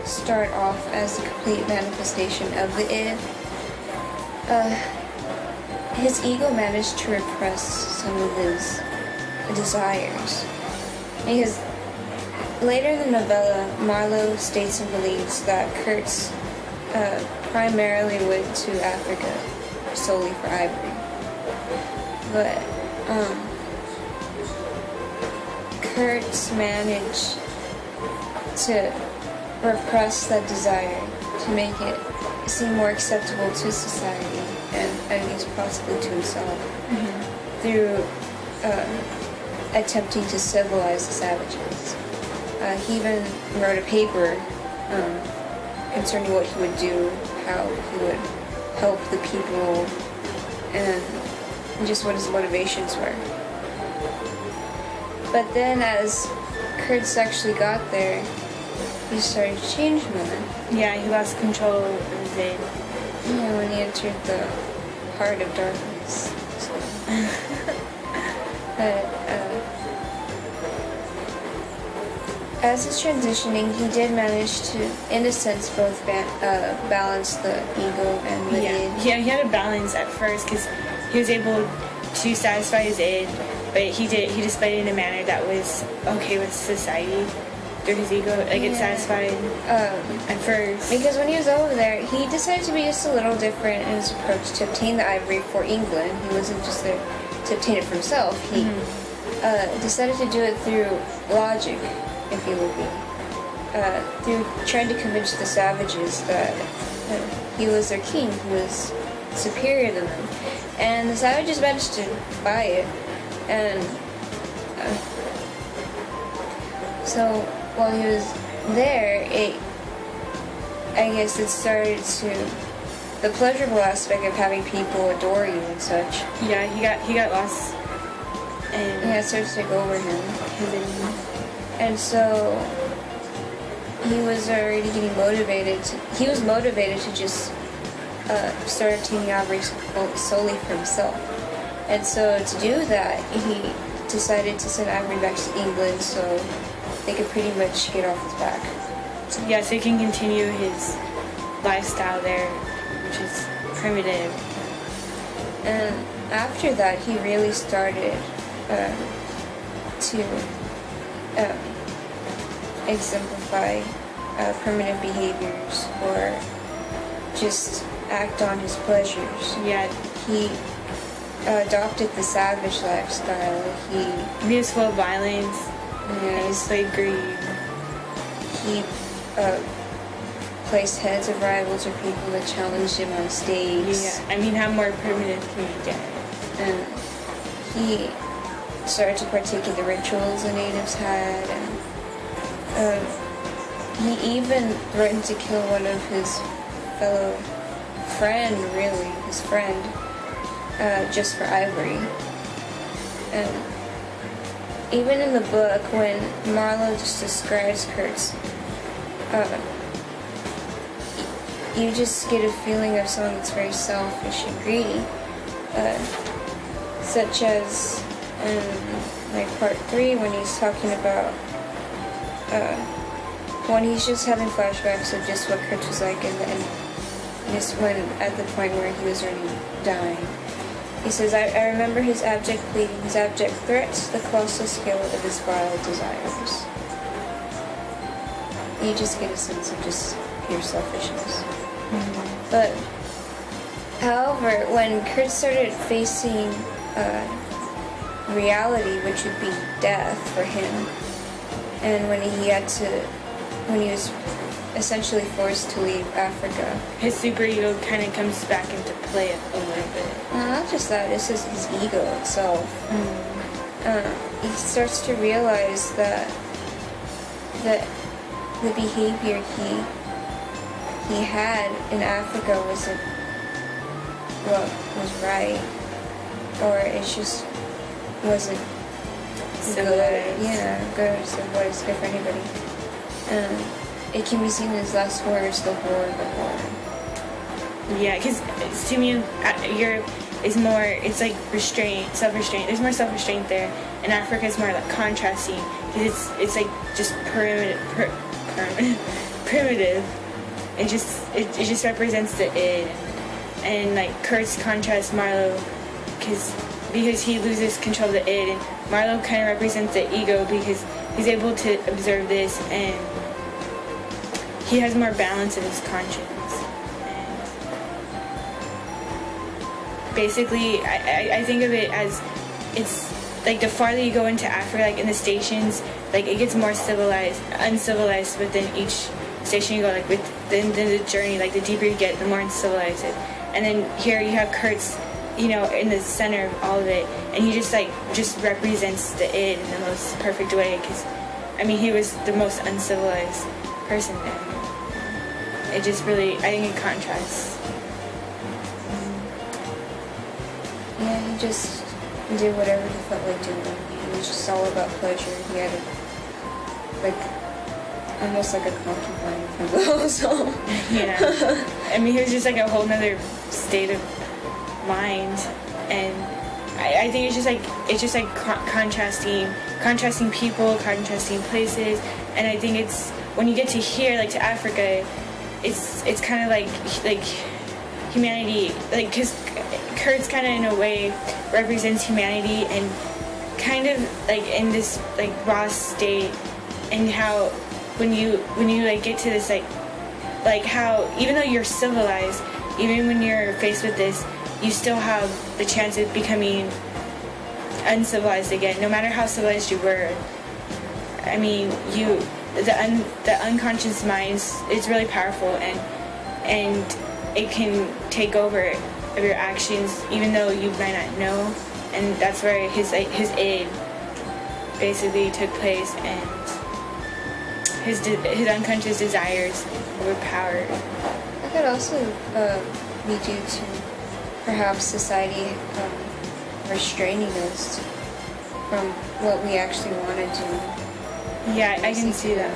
start off as a complete manifestation of the id, his ego managed to repress some of his desires. Because later in the novella, Marlowe states and believes that Kurtz primarily went to Africa solely for ivory. But Kurtz managed to repress that desire to make it seem more acceptable to society and at least possibly to himself through attempting to civilize the savages. He even wrote a paper concerning what he would do, how he would help the people, and just what his motivations were. But then as Kurtz actually got there, he started to change more. Yeah, he lost control of his id. Yeah, when he entered the heart of darkness. So. But as he's transitioning, he did manage to, in a sense, both balance the ego and the id. Yeah, he had a balance at first because he was able to satisfy his id, but he displayed it in a manner that was okay with society through his ego. Like, it satisfied at first. Because when he was over there, he decided to be just a little different in his approach to obtain the ivory for England. He wasn't just there to obtain it for himself. He decided to do it through logic, if you will be. Through trying to convince the savages that he was their king, he was superior to them. And the savages managed to buy it. And so while he was there, I guess it started to, the pleasurable aspect of having people adore you and such. Yeah, he got lost. And it started to take over him. And so he was already getting motivated. He was motivated to just start obtaining ivory solely for himself. And so to do that, he decided to send ivory back to England so they could pretty much get off his back. Yeah, so he can continue his lifestyle there, which is primitive. And after that, he really started to exemplify primitive behaviors or just act on his pleasures. Yeah. He adopted the savage lifestyle. He was full of violence. Yeah. He displayed greed. He placed heads of rivals or people that challenged him on stage. Yeah. I mean, how more primitive can you get? And he started to partake in the rituals the natives had, and he even threatened to kill one of his fellow his friend, just for ivory. And even in the book, when Marlowe just describes Kurtz, you just get a feeling of someone that's very selfish and greedy, such as in like part 3 when he's talking about when he's just having flashbacks of just what Kurtz was like and just when at the point where he was already dying. He says, I remember his abject pleading, his abject threats, the colossal scale of his vile desires. You just get a sense of just pure selfishness. But, however, when Kurtz started facing reality, which would be death for him, and when he was essentially forced to leave Africa. His superego kind of comes back into play a little bit. Not just that, it's just his ego itself. He starts to realize that the behavior he had in Africa wasn't what was right, or it just wasn't good. Yeah, good, civilized, good for anybody. It can be seen in his last words, the horror. Yeah, because to me, Europe is more, it's like restraint, self-restraint. There's more self-restraint there. And Africa is more like contrasting. Because it's like just primitive. It just represents the id, and like Kurtz contrasts Marlowe because he loses control of the id, and Marlowe kind of represents the ego because he's able to observe this and he has more balance in his conscience. And basically, I think of it as it's like the farther you go into Africa, like in the stations, like it gets more uncivilized within each station you go, like within the journey, like the deeper you get, the more uncivilized it. And then here you have Kurtz, in the center of all of it, and he just represents the id in the most perfect way, because I mean he was the most uncivilized person there. It just really, I think it contrasts. Yeah, he just did whatever he felt like doing. It was just all about pleasure. He had almost like a concubine from the whole song. Yeah. I mean, he was just like a whole nother state of mind, and I think it's just like contrasting people, contrasting places, and I think it's when you get to here, like to Africa, it's kind of like humanity, like because Kurtz kind of in a way represents humanity and kind of like in this like raw state, and how when you like get to this like how even though you're civilized, even when you're faced with this, you still have the chance of becoming uncivilized again, no matter how civilized you were. I mean, the unconscious mind is really powerful, and it can take over of your actions, even though you might not know. And that's where his id basically took place, and his unconscious desires overpowered. That could also be due to perhaps society restraining us from what we actually want to do. Yeah, I can see that.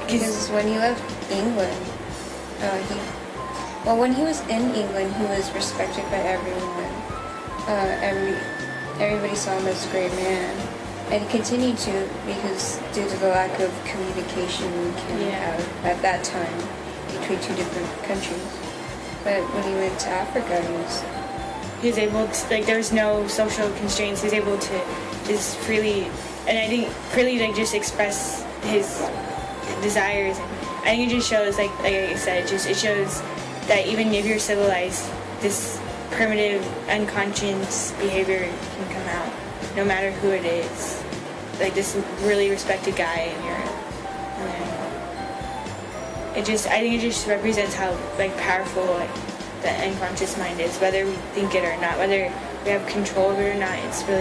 Because when he left England, when he was in England, he was respected by everyone. Everybody saw him as a great man, and he continued to, because due to the lack of communication we can have at that time between two different countries. But when he went to Africa, he was able to, like, there was no social constraints. He was able to just freely, and I think freely, like, just express his desires. And I think it just shows, like I said, it shows that even if you're civilized, this primitive, unconscious behavior can come out, no matter who it is. Like this really respected guy in Europe. I think it just represents how like powerful like the unconscious mind is, whether we think it or not, whether we have control of it or not. It's really